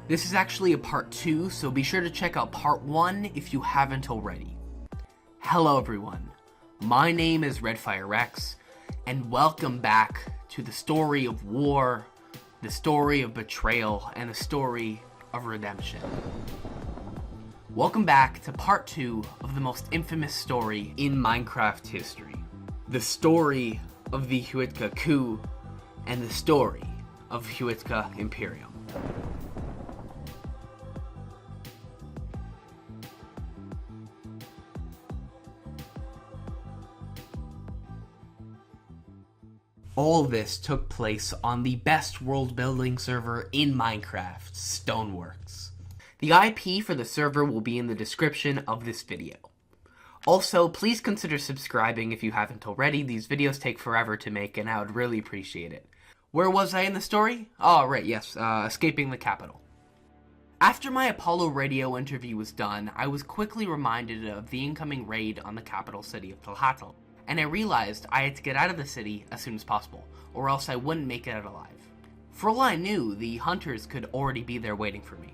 This is actually a part 2, so be sure to check out part 1 if you haven't already. Hello everyone, my name is RedFireRex, and welcome back to the story of war, the story of betrayal, and the story of redemption. Welcome back to part 2 of the most infamous story in Minecraft history. The story of the Huitka coup, and the story of Huitka Imperium. All this took place on the best world building server in Minecraft, Stoneworks. The IP for the server will be in the description of this video. Also, please consider subscribing if you haven't already. These videos take forever to make and I would really appreciate it. Where was I in the story? Oh, right, yes, escaping the capital. After my Apollo radio interview was done, I was quickly reminded of the incoming raid on the capital city of Tlahatl, and I realized I had to get out of the city as soon as possible, or else I wouldn't make it out alive. For all I knew, the hunters could already be there waiting for me.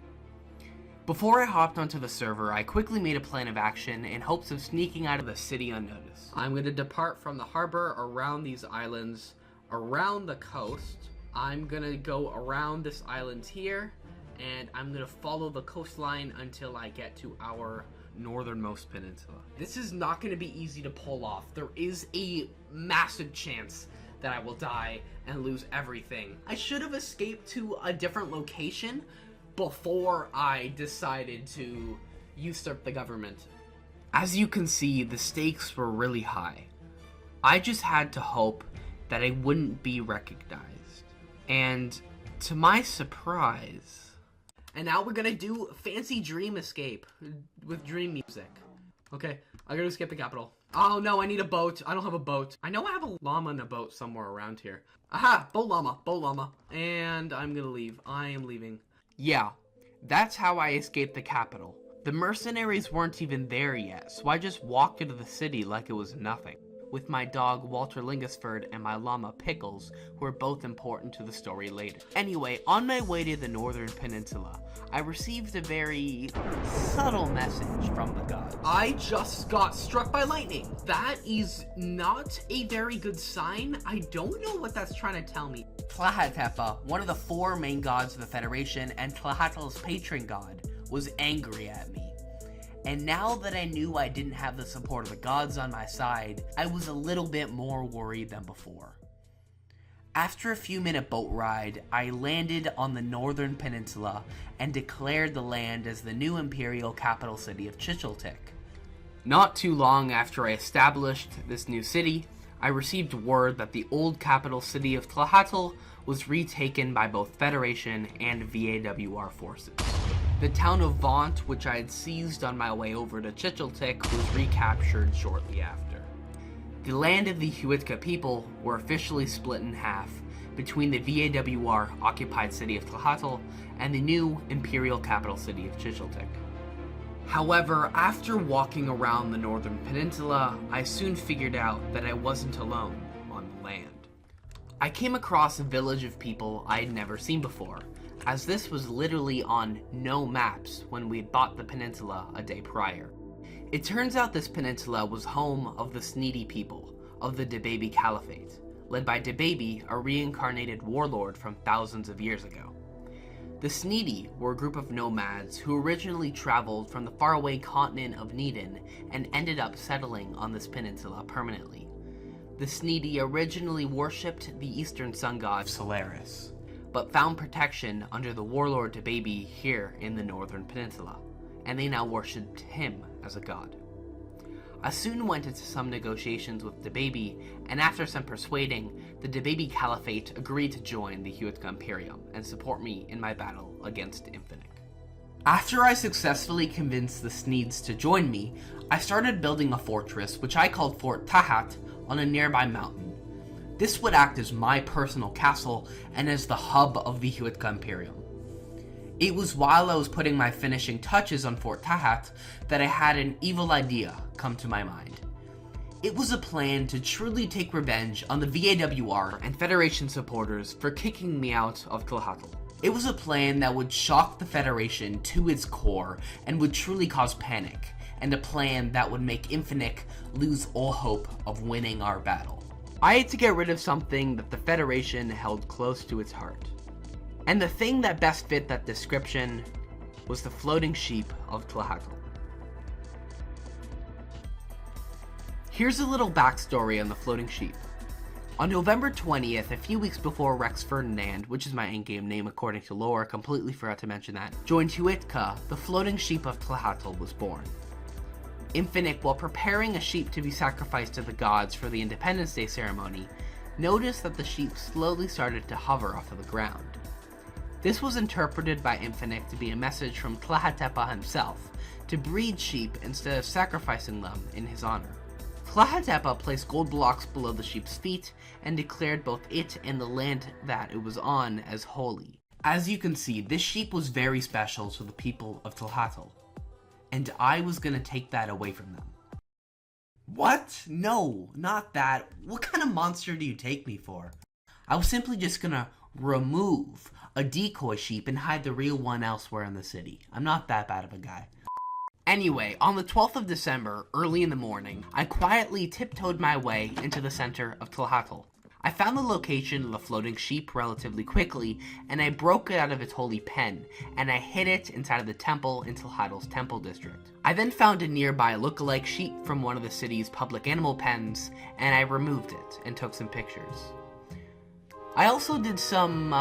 Before I hopped onto the server, I quickly made a plan of action in hopes of sneaking out of the city unnoticed. I'm going to depart from the harbor around these islands, around the coast. I'm going to go around this island here, and I'm going to follow the coastline until I get to our northernmost peninsula. This is not going to be easy to pull off. There is a massive chance that I will die and lose everything. I should have escaped to a different location before I decided to usurp the government. As you can see, the stakes were really high. I just had to hope that I wouldn't be recognized. And to my surprise... And now we're gonna do fancy dream escape with dream music. Okay, I gotta escape the capital. Oh no, I need a boat. I don't have a boat. I know I have a llama and a boat somewhere around here. Aha, boat llama. And I'm gonna leave. I am leaving. Yeah, that's how I escaped the capital. The mercenaries weren't even there yet, so I just walked into the city like it was nothing, with my dog Walter Lingesford and my llama Pickles, who are both important to the story later. Anyway, on my way to the northern peninsula, I received a very subtle message from the gods. I just got struck by lightning. That is not a very good sign. I don't know what that's trying to tell me. Tlahatepa, one of the 4 main gods of the Federation and Tlahatl's patron god, was angry at me. And now that I knew I didn't have the support of the gods on my side, I was a little bit more worried than before. After a few-minute boat ride, I landed on the northern peninsula and declared the land as the new imperial capital city of Chicheltik. Not too long after I established this new city, I received word that the old capital city of Tlahatl was retaken by both Federation and VAWR forces. The town of Vaunt, which I had seized on my way over to Chicheltik, was recaptured shortly after. The land of the Huitka people were officially split in half between the VAWR occupied city of Tlahatl and the new imperial capital city of Chicheltik. However, after walking around the northern peninsula, I soon figured out that I wasn't alone on the land. I came across a village of people I had never seen before, as this was literally on no maps when we had bought the peninsula a day prior. It turns out this peninsula was home of the Sneedy people of the Debaby Caliphate, led by Debaby, a reincarnated warlord from thousands of years ago. The Sneedy were a group of nomads who originally traveled from the faraway continent of Neden and ended up settling on this peninsula permanently. The Sneedy originally worshipped the eastern sun god Solaris, but found protection under the warlord Debaby here in the northern peninsula, and they now worshipped him as a god. I soon went into some negotiations with Debaby, and after some persuading, the Debaby Caliphate agreed to join the Huitka Imperium and support me in my battle against Infinite. After I successfully convinced the Sneeds to join me, I started building a fortress which I called Fort Tahat on a nearby mountain. This would act as my personal castle and as the hub of the Huitka Imperium. It was while I was putting my finishing touches on Fort Tahat that I had an evil idea come to my mind. It was a plan to truly take revenge on the VAWR and Federation supporters for kicking me out of Tlahatl. It was a plan that would shock the Federation to its core and would truly cause panic, and a plan that would make Infinite lose all hope of winning our battle. I had to get rid of something that the Federation held close to its heart. And the thing that best fit that description was the floating sheep of Tlahatl. Here's a little backstory on the floating sheep. On November 20th, a few weeks before Rex Ferdinand, which is my in-game name according to lore, completely forgot to mention that, joined Huitka, the floating sheep of Tlahatl was born. Infinite, while preparing a sheep to be sacrificed to the gods for the Independence Day ceremony, noticed that the sheep slowly started to hover off of the ground. This was interpreted by Infinite to be a message from Tlahatepa himself to breed sheep instead of sacrificing them in his honor. Tlahatepa placed gold blocks below the sheep's feet and declared both it and the land that it was on as holy. As you can see, this sheep was very special to the people of Tlahatl, and I was gonna take that away from them. What? No, not that. What kind of monster do you take me for? I was simply just gonna remove a decoy sheep and hide the real one elsewhere in the city. I'm not that bad of a guy. Anyway, on the 12th of December, early in the morning, I quietly tiptoed my way into the center of Tlahatl. I found the location of the floating sheep relatively quickly, and I broke it out of its holy pen, and I hid it inside of the temple in Tlahatl's temple district. I then found a nearby look-alike sheep from one of the city's public animal pens, and I removed it and took some pictures. I also did some,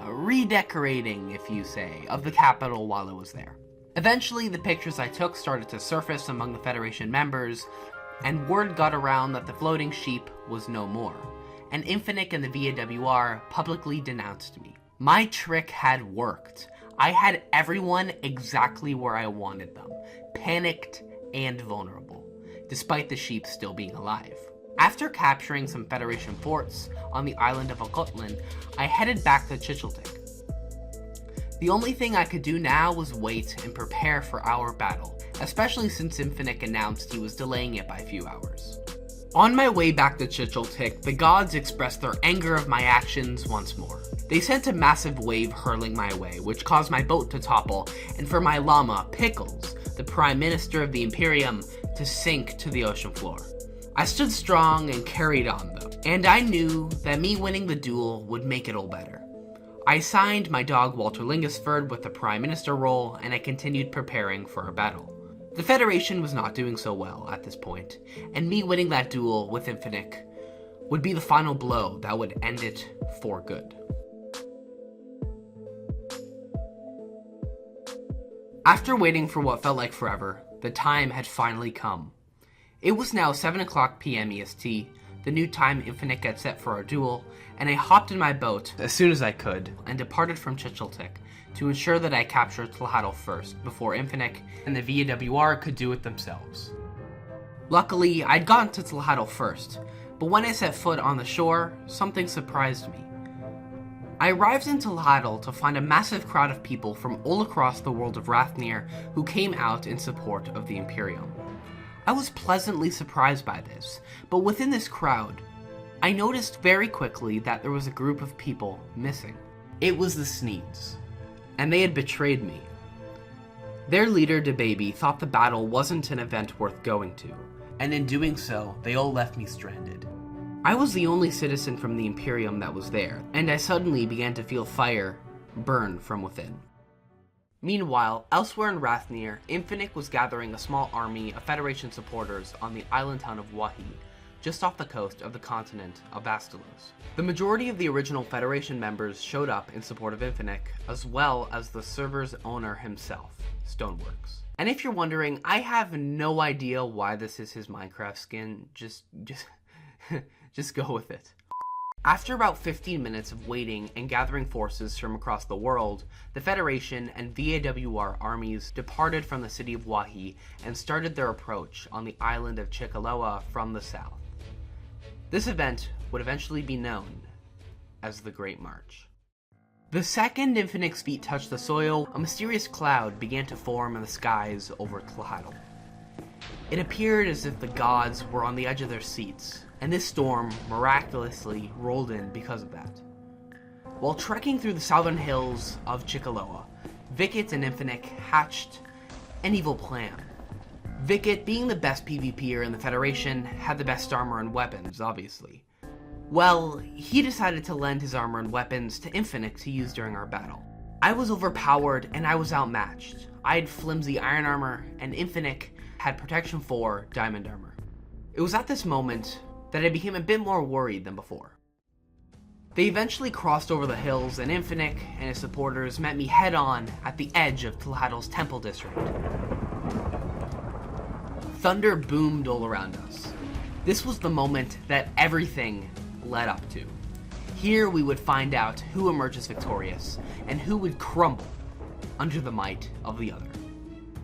redecorating, if you say, of the capital while I was there. Eventually, the pictures I took started to surface among the Federation members, and word got around that the floating sheep was no more, and Infinite and the VAWR publicly denounced me. My trick had worked. I had everyone exactly where I wanted them, panicked and vulnerable, despite the sheep still being alive. After capturing some Federation forts on the island of Okotlan, I headed back to Chicheltik. The only thing I could do now was wait and prepare for our battle, especially since Infinite announced he was delaying it by a few hours. On my way back to Chicheltik, the gods expressed their anger of my actions once more. They sent a massive wave hurling my way, which caused my boat to topple, and for my llama, Pickles, the Prime Minister of the Imperium, to sink to the ocean floor. I stood strong and carried on though, and I knew that me winning the duel would make it all better. I assigned my dog Walter Lingesford with the Prime Minister role, and I continued preparing for a battle. The Federation was not doing so well at this point, and me winning that duel with Infinite would be the final blow that would end it for good. After waiting for what felt like forever, the time had finally come. It was now 7:00 PM EST, the new time Infinite had set for our duel, and I hopped in my boat as soon as I could and departed from Chicheltik to ensure that I captured Tlahatl first before Infinite and the VAWR could do it themselves. Luckily, I'd gotten to Tlahatl first, but when I set foot on the shore, something surprised me. I arrived in Tlahatl to find a massive crowd of people from all across the world of Rathnir who came out in support of the Imperium. I was pleasantly surprised by this, but within this crowd, I noticed very quickly that there was a group of people missing. It was the Sneeds, and they had betrayed me. Their leader, DeBaby, thought the battle wasn't an event worth going to, and in doing so, they all left me stranded. I was the only citizen from the Imperium that was there, and I suddenly began to feel fire burn from within. Meanwhile, elsewhere in Rathnir, Infinite was gathering a small army of Federation supporters on the island town of Wahi, just off the coast of the continent of Vastalos. The majority of the original Federation members showed up in support of Infinite, as well as the server's owner himself, Stoneworks. And if you're wondering, I have no idea why this is his Minecraft skin, just go with it. After about 15 minutes of waiting and gathering forces from across the world, the Federation and VAWR armies departed from the city of Wahi and started their approach on the island of Chikaloa from the south. This event would eventually be known as the Great March. The second Infinite's feet touched the soil, a mysterious cloud began to form in the skies over Tlahatl. It appeared as if the gods were on the edge of their seats, and this storm miraculously rolled in because of that. While trekking through the southern hills of Chikaloa, Vikit and Infinite hatched an evil plan. Vikit, being the best PvPer in the Federation, had the best armor and weapons, obviously. Well, he decided to lend his armor and weapons to Infinite to use during our battle. I was overpowered and I was outmatched. I had flimsy iron armor, and Infinite had protection 4 diamond armor. It was at this moment that I became a bit more worried than before. They eventually crossed over the hills, and Infinite and his supporters met me head-on at the edge of Tlahatal's temple district. Thunder boomed all around us. This was the moment that everything led up to. Here we would find out who emerges victorious, and who would crumble under the might of the other.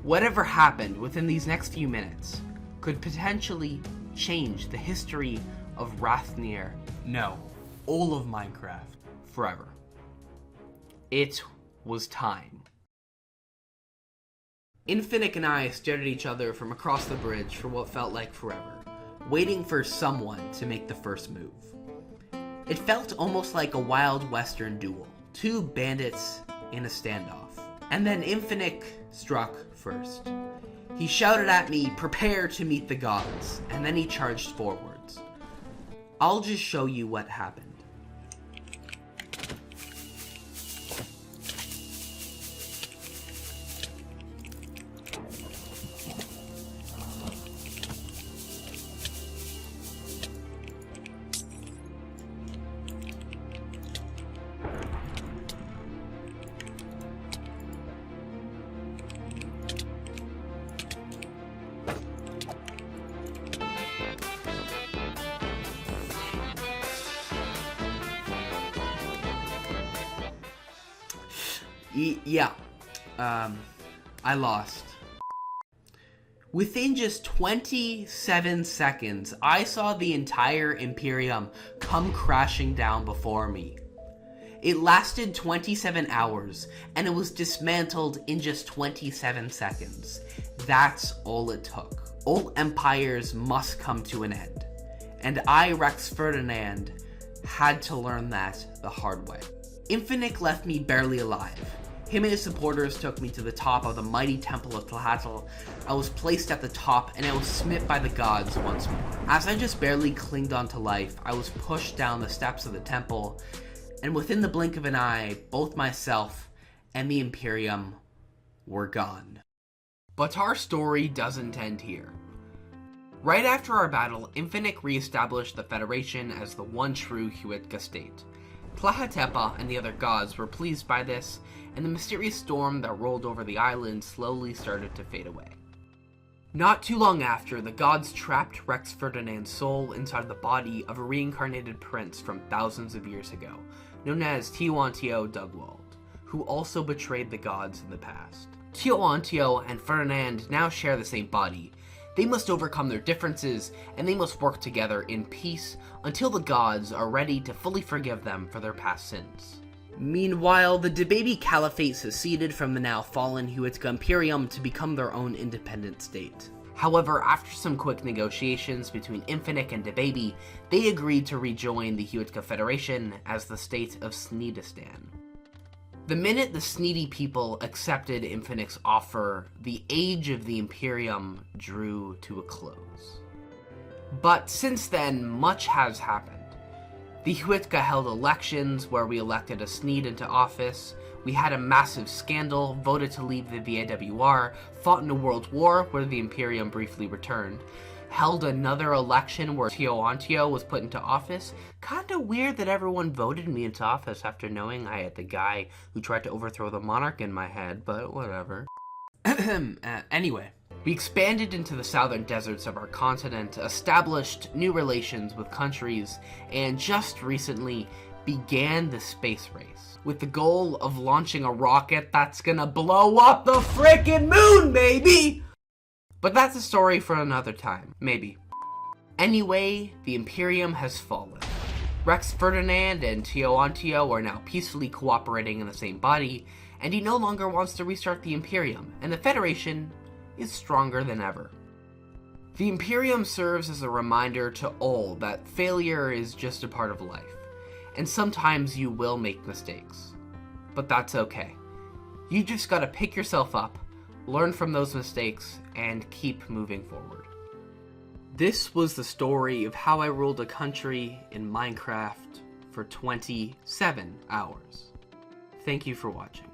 Whatever happened within these next few minutes could potentially change the history of Rathnir. No. All of Minecraft, forever. It was time. Infinite and I stared at each other from across the bridge for what felt like forever, waiting for someone to make the first move. It felt almost like a Wild Western duel, 2 bandits in a standoff. And then Infinite struck first. He shouted at me, "Prepare to meet the gods," and then he charged forwards. I'll just show you what happened. I lost. Within just 27 seconds, I saw the entire Imperium come crashing down before me. It lasted 27 hours, and it was dismantled in just 27 seconds. That's all it took. All empires must come to an end. And I, Rex Ferdinand, had to learn that the hard way. Infinite left me barely alive. Him and his supporters took me to the top of the mighty temple of Tlahatal. I was placed at the top, and I was smit by the gods once more. As I just barely clinged on to life, I was pushed down the steps of the temple, and within the blink of an eye, both myself and the Imperium were gone. But our story doesn't end here. Right after our battle, Infinite re-established the Federation as the one true Huitka state. Tlahatepa and the other gods were pleased by this, and the mysterious storm that rolled over the island slowly started to fade away. Not too long after, the gods trapped Rex Ferdinand's soul inside the body of a reincarnated prince from thousands of years ago, known as Teontio Dugwald, who also betrayed the gods in the past. Teontio and Ferdinand now share the same body. They must overcome their differences, and they must work together in peace until the gods are ready to fully forgive them for their past sins. Meanwhile, the Debaby Caliphate seceded from the now fallen Huitka Imperium to become their own independent state. However, after some quick negotiations between Infinite and Debaby, they agreed to rejoin the Huitka Federation as the state of Sneedistan. The minute the Sneedy people accepted Infinite's offer, the age of the Imperium drew to a close. But since then, much has happened. The Huitka held elections where we elected a Sneed into office, we had a massive scandal, voted to leave the VAWR, fought in a world war where the Imperium briefly returned, held another election where Teontio was put into office. Kinda weird that everyone voted me into office after knowing I had the guy who tried to overthrow the monarch in my head, but whatever. Anyway. We expanded into the southern deserts of our continent, established new relations with countries, and just recently began the space race, with the goal of launching a rocket that's gonna blow up the frickin' moon, baby! But that's a story for another time, maybe. Anyway, the Imperium has fallen. Rex Ferdinand and Teontio are now peacefully cooperating in the same body, and he no longer wants to restart the Imperium, and the Federation is stronger than ever. The Imperium serves as a reminder to all that failure is just a part of life, And sometimes you will make mistakes. But that's okay. You just gotta pick yourself up, learn from those mistakes, and keep moving forward. This was the story of how I ruled a country in Minecraft for 27 hours. Thank you for watching.